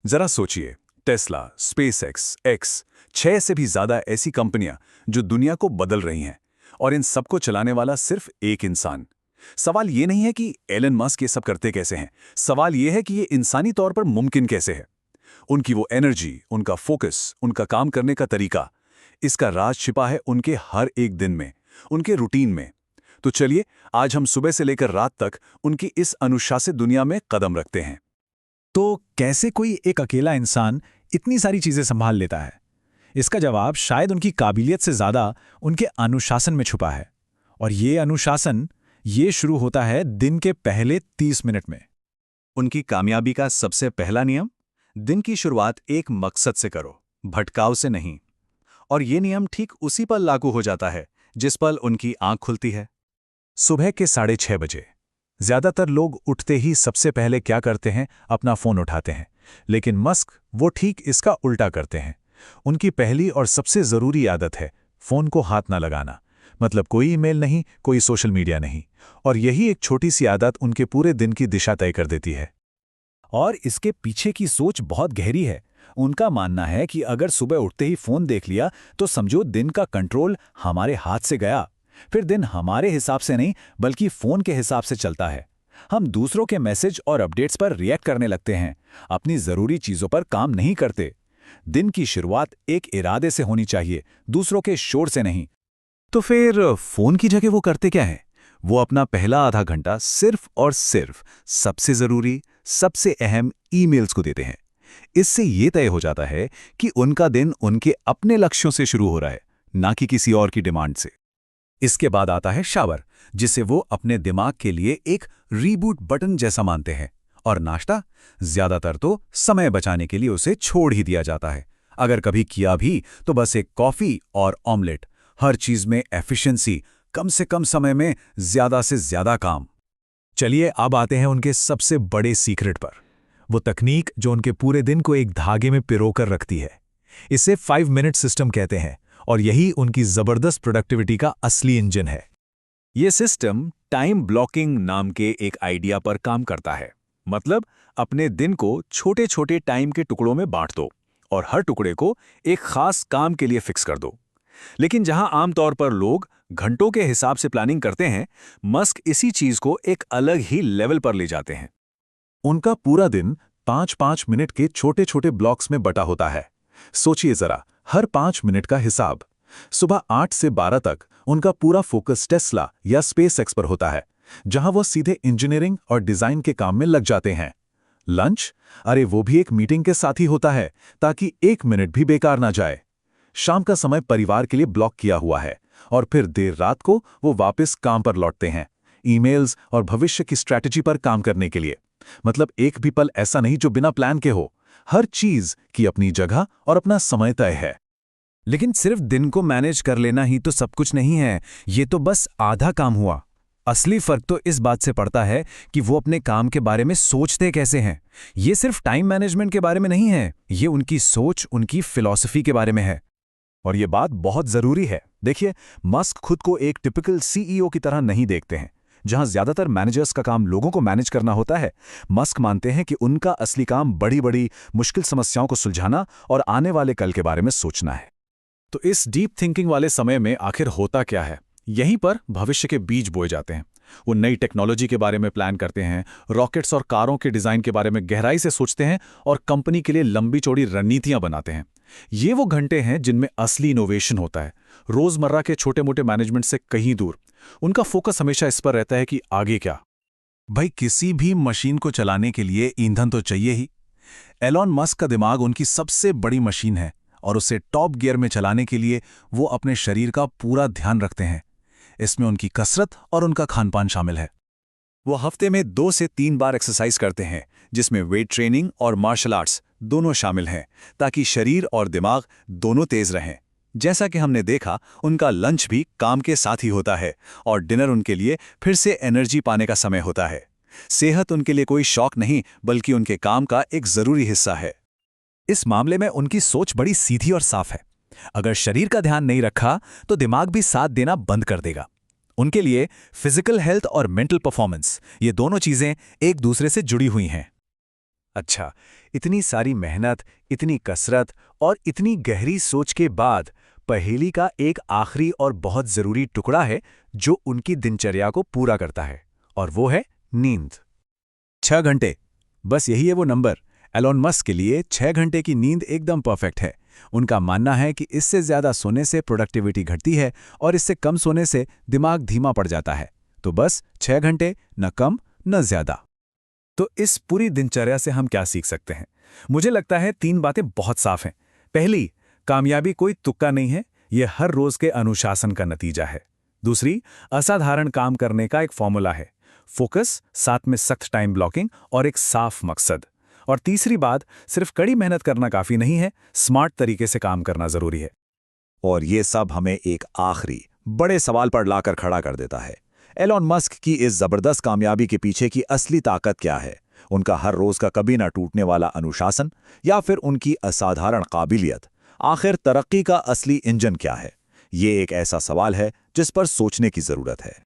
जरा सोचिए, Tesla, SpaceX, x, 6 से भी ज्यादा ऐसी कंपनियां जो दुनिया को बदल रही हैं, और इन सबको चलाने वाला सिर्फ एक इंसान। सवाल ये नहीं है कि एलन मस्क ये सब करते कैसे हैं, सवाल ये है कि ये इंसानी तौर पर मुमकिन कैसे है। उनकी वो एनर्जी, उनका फोकस, उनका काम करने का तरीका, इसका राज छिपा है उनके हर एक दिन में, उनके रूटीन में। तो चलिए, आज हम सुबह से लेकर रात तक उनकी इस अनुशासित दुनिया में कदम रखते हैं। तो कैसे कोई एक अकेला इंसान इतनी सारी चीजें संभाल लेता है? इसका जवाब शायद उनकी काबिलियत से ज्यादा उनके अनुशासन में छुपा है। और ये अनुशासन शुरू होता है दिन के पहले 30 मिनट में। उनकी कामयाबी का सबसे पहला नियम, दिन की शुरुआत एक मकसद से करो, भटकाव से नहीं। और ये नियम ठीक उसी पल लागू हो जाता है जिस पल उनकी आंख खुलती है। सुबह के 6:30 बजे। ज्यादातर लोग उठते ही सबसे पहले क्या करते हैं? अपना फोन उठाते हैं। लेकिन मस्क वो ठीक इसका उल्टा करते हैं। उनकी पहली और सबसे जरूरी आदत है फोन को हाथ ना लगाना। मतलब कोई ईमेल नहीं, कोई सोशल मीडिया नहीं। और यही एक छोटी सी आदत उनके पूरे दिन की दिशा तय कर देती है। और इसके पीछे की सोच बहुत गहरी है। उनका मानना है कि अगर सुबह उठते ही फोन देख लिया तो समझो दिन का कंट्रोल हमारे हाथ से गया। फिर दिन हमारे हिसाब से नहीं बल्कि फोन के हिसाब से चलता है। हम दूसरों के मैसेज और अपडेट्स पर रिएक्ट करने लगते हैं, अपनी जरूरी चीजों पर काम नहीं करते। दिन की शुरुआत एक इरादे से होनी चाहिए, दूसरों के शोर से नहीं। तो फिर फोन की जगह वो करते क्या है? वो अपना पहला आधा घंटा सिर्फ और सिर्फ सबसे जरूरी, सबसे अहम ईमेल्स को देते हैं। इससे ये तय हो जाता है कि उनका दिन उनके अपने लक्ष्यों से शुरू हो रहा है, ना कि किसी और की डिमांड से। इसके बाद आता है शावर, जिसे वो अपने दिमाग के लिए एक रीबूट बटन जैसा मानते हैं। और नाश्ता, ज्यादातर तो समय बचाने के लिए उसे छोड़ ही दिया जाता है। अगर कभी किया भी तो बस एक कॉफी और ऑमलेट। हर चीज में एफिशिएंसी, कम से कम समय में ज्यादा से ज्यादा काम। चलिए अब आते हैं उनके सबसे बड़े सीक्रेट पर। वो तकनीक जो उनके पूरे दिन को एक धागे में पिरोकर रखती है। इसे 5 मिनट सिस्टम कहते हैं, और यही उनकी जबरदस्त प्रोडक्टिविटी का असली इंजन है। ये सिस्टम टाइम ब्लॉकिंग नाम के एक आइडिया पर काम करता है। मतलब अपने दिन को छोटे छोटे टाइम के टुकड़ों में बांट दो और हर टुकड़े को एक खास काम के लिए फिक्स कर दो। लेकिन जहां आमतौर पर लोग घंटों के हिसाब से प्लानिंग करते हैं, मस्क इसी चीज को एक अलग ही लेवल पर ले जाते हैं। उनका पूरा दिन 5-5 मिनट के छोटे छोटे ब्लॉक्स में बटा होता है। सोचिए जरा, हर 5 मिनट का हिसाब। सुबह 8 से 12 तक उनका पूरा फोकस टेस्ला या स्पेसएक्स पर होता है, जहां वो सीधे इंजीनियरिंग और डिजाइन के काम में लग जाते हैं। लंच, अरे वो भी एक मीटिंग के साथ ही होता है, ताकि 1 मिनट भी बेकार ना जाए। शाम का समय परिवार के लिए ब्लॉक किया हुआ है, और फिर देर रात को वो वापस काम पर लौटते हैं, ईमेल्स और भविष्य की स्ट्रैटेजी पर काम करने के लिए। मतलब एक भी पल ऐसा नहीं जो बिना प्लान के हो। हर चीज की अपनी जगह और अपना समय तय है। लेकिन सिर्फ दिन को मैनेज कर लेना ही तो सब कुछ नहीं है। ये तो बस आधा काम हुआ। असली फर्क तो इस बात से पड़ता है कि वो अपने काम के बारे में सोचते कैसे हैं। ये सिर्फ टाइम मैनेजमेंट के बारे में नहीं है, ये उनकी सोच, उनकी फिलॉसफी के बारे में है। और ये बात बहुत जरूरी है। देखिए, मस्क खुद को एक टिपिकल सीईओ की तरह नहीं देखते हैं, जहां ज्यादातर मैनेजर्स का काम लोगों को मैनेज करना होता है। मस्क मानते हैं कि उनका असली काम बड़ी बड़ी मुश्किल समस्याओं को सुलझाना और आने वाले कल के बारे में सोचना है। तो इस डीप थिंकिंग वाले समय में आखिर होता क्या है? यहीं पर भविष्य के बीज बोए जाते हैं। वो नई टेक्नोलॉजी के बारे में प्लान करते हैं, रॉकेट्स और कारों के डिजाइन के बारे में गहराई से सोचते हैं और कंपनी के लिए लंबी चौड़ी रणनीतियां बनाते हैं। ये वो घंटे हैं जिनमें असली इनोवेशन होता है, रोजमर्रा के छोटे मोटे मैनेजमेंट से कहीं दूर। उनका फोकस हमेशा इस पर रहता है कि आगे क्या। भाई, किसी भी मशीन को चलाने के लिए ईंधन तो चाहिए ही। एलॉन मस्क का दिमाग उनकी सबसे बड़ी मशीन है, और उसे टॉप गियर में चलाने के लिए वो अपने शरीर का पूरा ध्यान रखते हैं। इसमें उनकी कसरत और उनका खानपान शामिल है। वो हफ्ते में 2 से 3 बार एक्सरसाइज करते हैं, जिसमें वेट ट्रेनिंग और मार्शल आर्ट्स दोनों शामिल हैं, ताकि शरीर और दिमाग दोनों तेज रहें। जैसा कि हमने देखा, उनका लंच भी काम के साथ ही होता है और डिनर उनके लिए फिर से एनर्जी पाने का समय होता है। सेहत उनके लिए कोई शौक नहीं, बल्कि उनके काम का एक जरूरी हिस्सा है। इस मामले में उनकी सोच बड़ी सीधी और साफ है। अगर शरीर का ध्यान नहीं रखा तो दिमाग भी साथ देना बंद कर देगा। उनके लिए फिजिकल हेल्थ और मेंटल परफॉर्मेंस, ये दोनों चीजें एक दूसरे से जुड़ी हुई हैं। अच्छा, इतनी सारी मेहनत, इतनी कसरत और इतनी गहरी सोच के बाद पहेली का एक आखिरी और बहुत ज़रूरी टुकड़ा है जो उनकी दिनचर्या को पूरा करता है, और वो है नींद। 6 घंटे, बस यही है वो नंबर। एलोन मस्क के लिए 6 घंटे की नींद एकदम परफेक्ट है। उनका मानना है कि इससे ज़्यादा सोने से प्रोडक्टिविटी घटती है और इससे कम सोने से दिमाग धीमा पड़ जाता है। तो बस 6 घंटे, न कम न ज़्यादा। तो इस पूरी दिनचर्या से हम क्या सीख सकते हैं? मुझे लगता है 3 बातें बहुत साफ हैं। पहली, कामयाबी कोई तुक्का नहीं है, ये हर रोज के अनुशासन का नतीजा है। दूसरी, असाधारण काम करने का एक फॉर्मूला है, फोकस, साथ में सख्त टाइम ब्लॉकिंग और एक साफ मकसद। और तीसरी बात, सिर्फ कड़ी मेहनत करना काफी नहीं है, स्मार्ट तरीके से काम करना जरूरी है। और ये सब हमें एक आखिरी बड़े सवाल पर लाकर खड़ा कर देता है। एलोन मस्क की इस जबरदस्त कामयाबी के पीछे की असली ताकत क्या है? उनका हर रोज का कभी ना टूटने वाला अनुशासन, या फिर उनकी असाधारण काबिलियत? आखिर तरक्की का असली इंजन क्या है? ये एक ऐसा सवाल है जिस पर सोचने की जरूरत है।